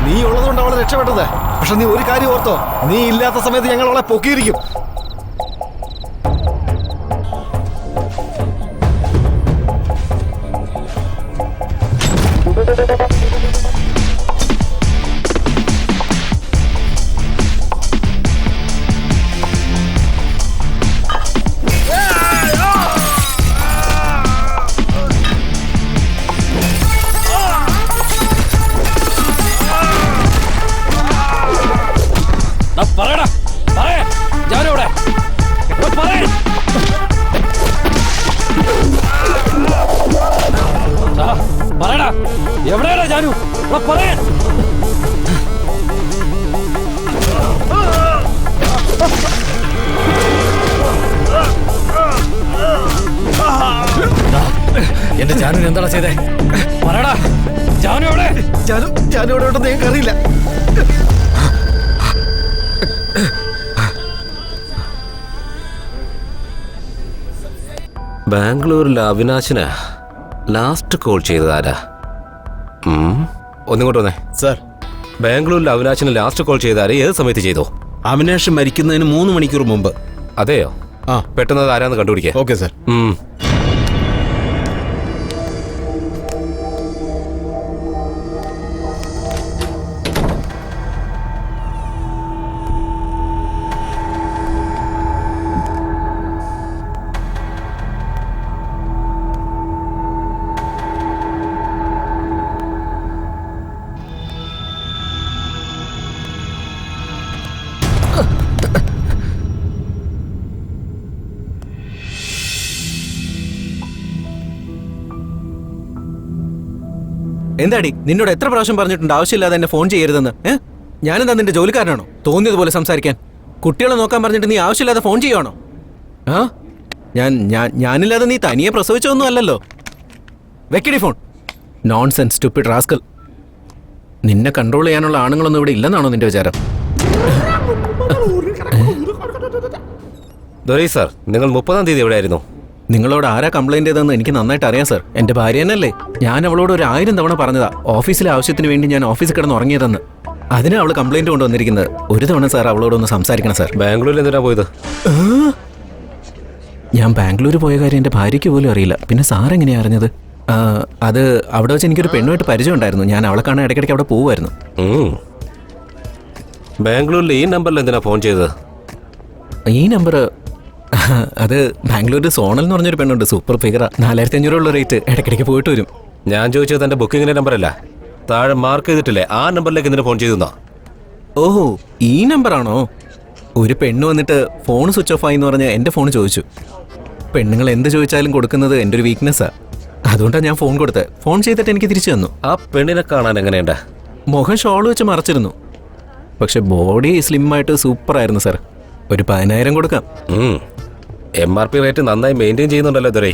നീ ഉള്ളതുകൊണ്ട് അവളെ രക്ഷപ്പെട്ടത്. പക്ഷെ നീ ഒരു കാര്യം ഓർത്തോ, നീ ഇല്ലാത്ത സമയത്ത് ഞങ്ങൾ അവളെ പൊക്കിയിരിക്കും. എവിടെയാടാ ജാനു? പറയാൻ എന്റെ ജാനുവിന് എന്താണ് ചെയ്തേ? പറയടാ, ജാനു എവിടെ? ജാനു എവിടെ ഉണ്ടെന്ന് ഞങ്ങൾക്ക് അറിയില്ല. ബാംഗ്ലൂരിൽ അവിനാശിന് ലാസ്റ്റ് കോൾ ചെയ്തതാരാ? ഒന്നിങ്ങോട്ട് വന്നേ സാർ. ബാംഗ്ലൂരിൽ അവിനാശിന് ലാസ്റ്റ് കോൾ ചെയ്താരെ ഏത് സമയത്ത് ചെയ്തോ? അവിനാശ് മരിക്കുന്നതിന് 3 മണിക്കൂർ മുമ്പ്. അതെയോ? ആ, പെട്ടെന്ന് ആരാന്ന് കണ്ടുപിടിക്കാം. Okay sir. എന്താടി, നിന്നോട് എത്ര പ്രാവശ്യം പറഞ്ഞിട്ടുണ്ട് ആവശ്യമില്ലാതെ എന്നെ ഫോൺ ചെയ്യരുതെന്ന്? ഞാനെന്താ നിന്റെ ജോലിക്കാരനാണോ തോന്നിയതുപോലെ സംസാരിക്കാൻ? കുട്ടികളെ നോക്കാൻ പറഞ്ഞിട്ട് നീ ആവശ്യമില്ലാതെ ഫോൺ ചെയ്യുവാണോ? ആ, ഞാനില്ലാതെ നീ തനിയെ പ്രസവിച്ചൊന്നും അല്ലല്ലോ. വെക്കടി ഫോൺ. Nonsense stupid rascal. നിന്നെ കൺട്രോൾ ചെയ്യാനുള്ള ആണുങ്ങളൊന്നും ഇവിടെ ഇല്ലെന്നാണോ നിന്റെ വിചാരം? ദുരൈ സാർ, നിങ്ങൾ 30-ാം തീയതി എവിടെയായിരുന്നു? നിങ്ങളോട് ആരാ കംപ്ലൈന്റ് ചെയ്തതെന്ന് എനിക്ക് നന്നായിട്ട് അറിയാം സാർ. എന്റെ ഭാര്യ തന്നെയല്ലേ. ഞാൻ അവളോട് 1000 തവണ പറഞ്ഞതാ ഓഫീസിലെ ആവശ്യത്തിന് വേണ്ടി ഞാൻ ഓഫീസിൽ കിടന്ന് ഉറങ്ങിയതെന്ന്. അതിനാ അവള് കംപ്ലൈന്റ് കൊണ്ടുവന്നിരിക്കുന്നത്. ഒരു തവണ സാർ അവളോടൊന്ന് സംസാരിക്കണം സാർ. ബാംഗ്ലൂരിൽ എന്തിനാ പോയത്? ഞാൻ ബാംഗ്ലൂർ പോയ കാര്യം എന്റെ ഭാര്യയ്ക്ക് പോലും അറിയില്ല. പിന്നെ സാർ എങ്ങനെയാ അറിഞ്ഞത്? അത് അവിടെ വെച്ച് എനിക്കൊരു പെണ്ണുമായിട്ട് പരിചയം ഉണ്ടായിരുന്നു. ഞാൻ അവളെ കാണാൻ ഇടയ്ക്കിടയ്ക്ക് അവിടെ പോവുമായിരുന്നു. ബാംഗ്ലൂരിൽ ഈ നമ്പറിൽ എന്തിനാ ഫോൺ ചെയ്തത്? ഈ നമ്പർ അത് ബാംഗ്ലൂരിൽ സോണൽ എന്ന് പറഞ്ഞൊരു പെണ്ണുണ്ട്, സൂപ്പർ ഫിഗറാ. 4500 റേറ്റ്, ഇടയ്ക്കിടയ്ക്ക് പോയിട്ട് വരും. ഞാൻ ചോദിച്ചത് തന്റെ ബുക്കിങ്ങിന്റെ നമ്പറല്ല, താഴെ മാർക്ക് ചെയ്തിട്ടില്ലേ ആ നമ്പറിലേക്ക് എന്തിനാ ഫോൺ ചെയ്തെന്നാ? ഓഹോ, ഈ നമ്പറാണോ? ഒരു പെണ്ണ് വന്നിട്ട് ഫോൺ സ്വിച്ച് ഓഫ് ആയി എന്ന് പറഞ്ഞ് എൻ്റെ ഫോൺ ചോദിച്ചു. പെണ്ണുങ്ങൾ എന്ത് ചോദിച്ചാലും കൊടുക്കുന്നത് എൻ്റെ ഒരു വീക്ക്നെസ്സാ. അതുകൊണ്ടാണ് ഞാൻ ഫോൺ കൊടുത്തത്. ഫോൺ ചെയ്തിട്ട് എനിക്ക് തിരിച്ചു തന്നു. ആ പെണ്ണിനെ കാണാൻ എങ്ങനെയുണ്ട്? മുഖം ഷോൾ വെച്ച് മറച്ചിരുന്നു. പക്ഷെ ബോഡി സ്ലിം ആയിട്ട് സൂപ്പറായിരുന്നു സാർ. ഒരു 10,000 കൊടുക്കാം. MRP റേറ്റ് നന്നായി മെയിൻറ്റെയിൻ ചെയ്യുന്നുണ്ടല്ലോ ദുരൈ.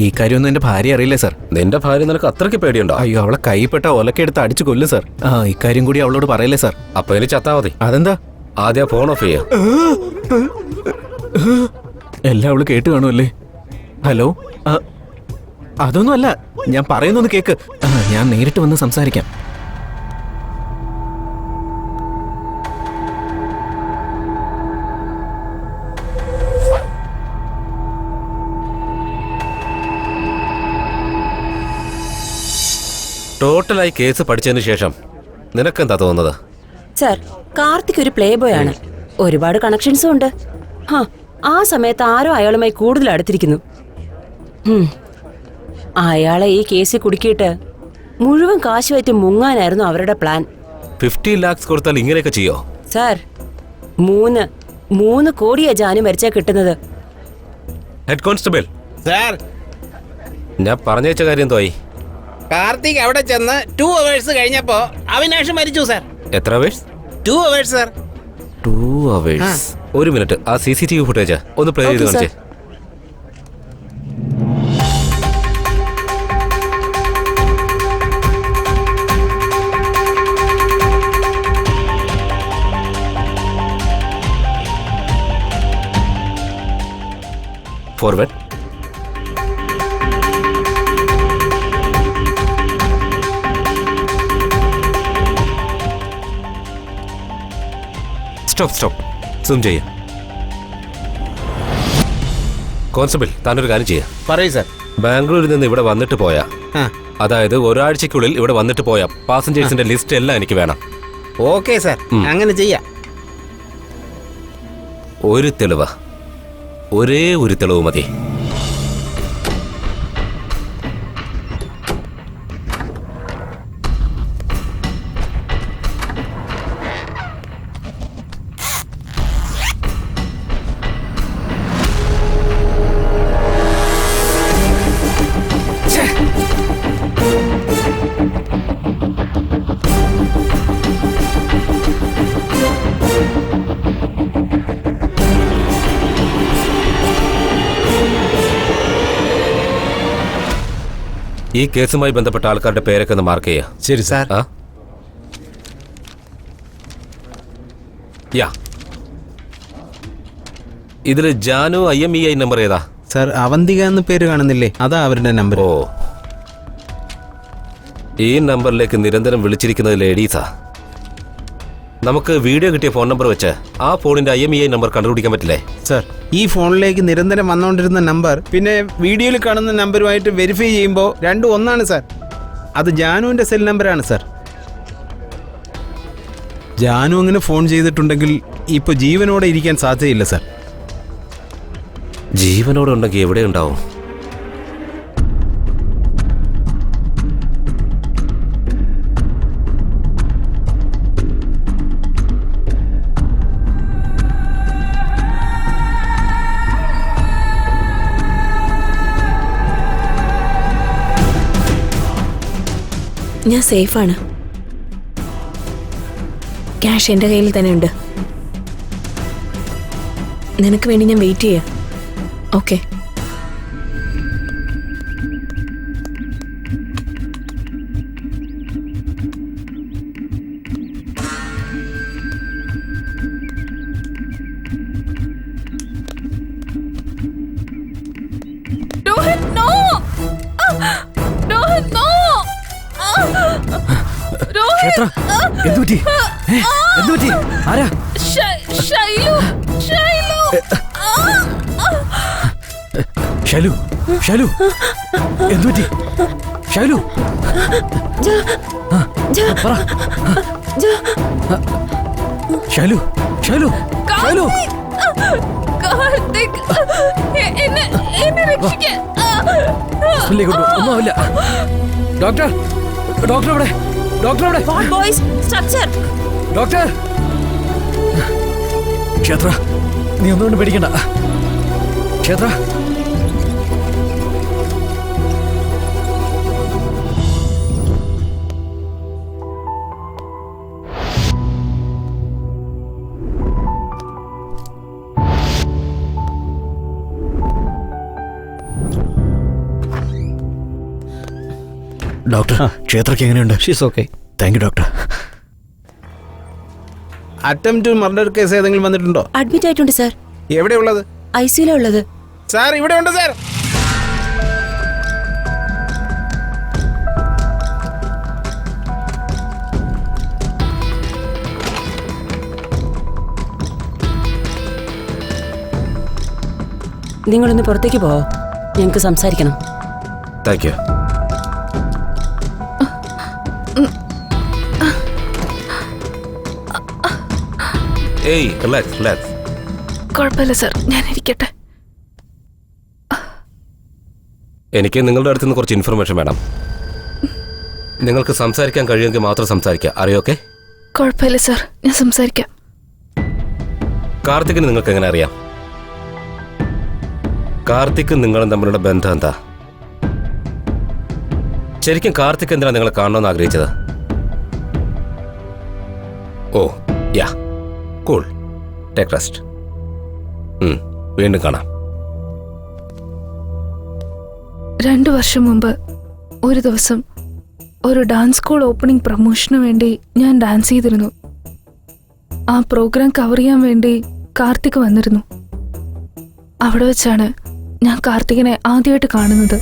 ഈ കാര്യമൊന്നും എൻ്റെ ഭാര്യ അറിയില്ലേ സാർ. നിന്റെ ഭാര്യ നിനക്ക് അത്രയ്ക്ക് പേടിയുണ്ടോ? അയ്യോ, അവളെ കൈപ്പെട്ട ഒലക്കെടുത്ത് അടിച്ചു കൊല്ലും സാർ. ഇക്കാര്യം കൂടി അവളോട് പറയല്ലേ സാർ. അപ്പൊ ഇനി ചത്താ മതി. അതെന്താ? ആദ്യം ഫോൺ ഓഫ് ചെയ്യാം. എല്ലാം അവള് കേട്ട് കാണുമല്ലേ? ഹലോ, അതൊന്നും അല്ല, ഞാൻ പറയുന്നൊന്ന് കേക്ക്. ഞാൻ നേരിട്ട് വന്ന് സംസാരിക്കാം. ടോട്ടലായി കേസ് പഠിച്ചതിന് ശേഷം നിനക്കെന്താ തോന്നുന്നത്? സർ, കാർത്തിക് ഒരു പ്ലേ ബോയ് ആണ്. ഒരുപാട് കണക്ഷൻസും ഉണ്ട്. ആ സമയത്ത് ആരോ അയാളുമായി കൂടുതൽ അടുത്തിരിക്കുന്നു. അയാളെ ഈ കേസിൽ കുടുക്കിയിട്ട് മുഴുവൻ കാശ് വറ്റി മുങ്ങാനായിരുന്നു അവരുടെ പ്ലാൻ. 50 lakhs കൊടുത്താൽ ഇങ്ങനെയൊക്കെ ചെയ്യോ? സർ, 3 കോടിയാ ജാനു മരിച്ചാ കിട്ടുന്നത്. ഹെഡ് കോൺസ്റ്റബിൾ സാർ, ഞാൻ പറഞ്ഞേച്ച കാര്യം തോയി. കാർത്തിക് അവിടെ ചെന്ന് 2 hours കഴിഞ്ഞപ്പോ അവിനാശ് മരിച്ചു സാർ. എത്ര അവേഴ്സ്? 2 hours sir. 2 hours. ഒരു മിനിറ്റ്, ആ CCTV ഫുട്ടേജ് ഒന്ന് പ്ലേ ചെയ്ത് കാണിച്ചേ. ഫോർവേഡ്. സ്റ്റോപ്പ് സൂം ചെയ്യ. കോൺസ്റ്റബിൾ, താനൊരു കാര്യം ചെയ്യാം. പറയൂ സാർ. ബാംഗ്ലൂരിൽ നിന്ന് ഇവിടെ വന്നിട്ട് പോയാ, ആ അതായത് ഒരാഴ്ചക്കുള്ളിൽ ഇവിടെ വന്നിട്ട് പോയ പാസഞ്ചേഴ്സിന്റെ ലിസ്റ്റ് എല്ലാം എനിക്ക് വേണം. ഓക്കെ സാർ, അങ്ങനെ ചെയ്യാം. ഒരു തെളിവ്, ഒരേ ഒരു തെളിവ് മതി. ഈ കേസുമായി ബന്ധപ്പെട്ട ആൾക്കാരുടെ പേരൊക്കെ ഒന്ന് മാർക്ക് ചെയ്യാം. ശരി സാർ. ആ യാ, ഇതില് ജാനു IMEI നമ്പർ ഏതാ? സാർ, അവന്തിക എന്ന് പേര് കാണുന്നില്ലേ, അതാ അവരുടെ നമ്പർ. ഓ, ഈ നമ്പറിലേക്ക് നിരന്തരം വിളിച്ചിരിക്കുന്നത് ലേഡീസാ. നമുക്ക് വീഡിയോ കിട്ടിയ ഫോൺ നമ്പർ വെച്ച് ആ ഫോണിന്റെ IMEI നമ്പർ കണ്ടുപിടിക്കാൻ പറ്റില്ലേ? സാർ, ഈ ഫോണിലേക്ക് നിരന്തരം വന്നുകൊണ്ടിരുന്ന നമ്പർ പിന്നെ വീഡിയോയിൽ കാണുന്ന നമ്പറുമായിട്ട് വെരിഫൈ ചെയ്യുമ്പോൾ രണ്ടും ഒന്നാണ് സാർ. അത് ജാനുവിൻ്റെ സെൽ നമ്പറാണ് സാർ. ജാനു അങ്ങനെ ഫോൺ ചെയ്തിട്ടുണ്ടെങ്കിൽ ഇപ്പോൾ ജീവനോടെ ഇരിക്കാൻ സാധ്യതയില്ല സാർ. ജീവനോടെ ഉണ്ടെങ്കിൽ എവിടെ ഉണ്ടാവും? ഞാൻ സേഫാണ്. ക്യാഷ് എൻ്റെ കയ്യിൽ തന്നെ ഉണ്ട്. നിനക്ക് വേണ്ടി ഞാൻ വെയിറ്റ് ചെയ്യാം. ഓക്കെ. എന്തുപറ്റി? ആരാ? ഷൈലു, ഷൈലു, എന്തുപറ്റി? ഷൈലു, പറ. ഷൈലു, ഷൈലു, ഷൈലു. ഒന്നുമില്ല. ഡോക്ടർ, ഡോക്ടർ എവിടെ? ഡോക്ടർ എവിടെ? ഡോക്ടർ. ക്ഷേത്ര, നീ ഒന്നുകൊണ്ട് പേടിക്കണ്ട. ക്ഷേത്ര, ഡോക്ടർ, ക്ഷേത്രയ്ക്ക് എങ്ങനെയുണ്ട്? She's okay. Thank you doctor. Attempt murder case ഏതെങ്കിലും വന്നിട്ടുണ്ടോ? അഡ്മിറ്റ് ആയിട്ടുണ്ട് സാർ. എവിടെയുള്ളത്? ICUലാ ഉള്ളത്. സാർ, ഇവിടെ ഉണ്ട് സാർ. നിങ്ങളൊന്ന് പുറത്തേക്ക് പോവോ? ഞങ്ങൾക്ക് സംസാരിക്കണം. Thank you. ഏയ്, റിലാക്സ്, റിലാക്സ്. കുഴപ്പമില്ല സാർ, ഞാൻ ഇരിക്കട്ടെ. എനിക്ക് നിങ്ങളുടെ അടുത്ത് നിന്ന് കുറച്ച് ഇൻഫർമേഷൻ വേണം. നിങ്ങൾക്ക് സംസാരിക്കാൻ കഴിയുമെങ്കിൽ മാത്രം സംസാരിക്കുക. അറിയോക്കെ? കുഴപ്പമില്ല സാർ, ഞാൻ സംസാരിക്കാം. കാർത്തിക്കിന് നിങ്ങൾക്ക് എങ്ങനെ അറിയാം? കാർത്തിക് നിങ്ങളും തമ്മിലുള്ള ബന്ധം എന്താ? ശരിക്കും കാർത്തിക് എന്തിനാണ് നിങ്ങളെ കാണണമെന്ന് ആഗ്രഹിച്ചത്? ഓ യാ, കൂൾ. Take rest. വീണ്ടും കാണാം. 2 വർഷം മുമ്പ് ഒരു ദിവസം ഒരു ഡാൻസ് സ്കൂൾ ഓപ്പണിംഗ് പ്രൊമോഷന് വേണ്ടി ഞാൻ ഡാൻസ് ചെയ്തിരുന്നു. ആ പ്രോഗ്രാം കവർ ചെയ്യാൻ വേണ്ടി കാർത്തിക് വന്നിരുന്നു. അവിടെ വെച്ചാണ് ഞാൻ കാർത്തികിനെ ആദ്യമായിട്ട് കാണുന്നത്.